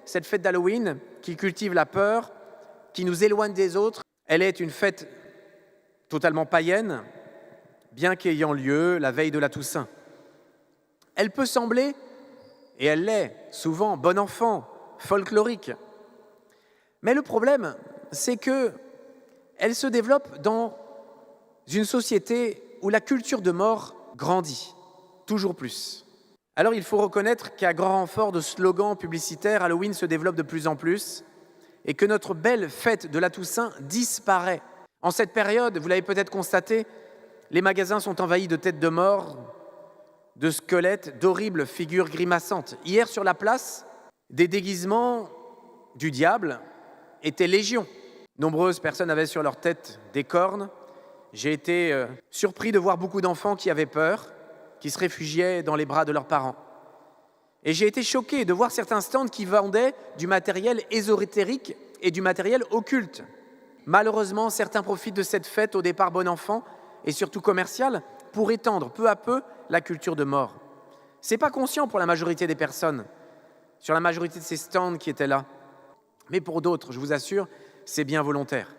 cette fête d'Halloween qui cultive la peur, qui nous éloigne des autres, elle est une fête totalement païenne, bien qu'ayant lieu la veille de la Toussaint. Elle peut sembler, et elle l'est souvent, bon enfant, folklorique. Mais le problème, c'est que elle se développe dans une société où la culture de mort grandit, toujours plus. Alors il faut reconnaître qu'à grand renfort de slogans publicitaires, Halloween se développe de plus en plus et que notre belle fête de la Toussaint disparaît. En cette période, vous l'avez peut-être constaté, les magasins sont envahis de têtes de mort, de squelettes, d'horribles figures grimaçantes. Hier, sur la place, des déguisements du diable étaient légion. Nombreuses personnes avaient sur leur tête des cornes. J'ai été surpris de voir beaucoup d'enfants qui avaient peur, qui se réfugiaient dans les bras de leurs parents. Et j'ai été choqué de voir certains stands qui vendaient du matériel ésotérique et du matériel occulte. Malheureusement, certains profitent de cette fête au départ bon enfant et surtout commerciale pour étendre peu à peu la culture de mort. C'est pas conscient pour la majorité des personnes, sur la majorité de ces stands qui étaient là. Mais pour d'autres, je vous assure, c'est bien volontaire.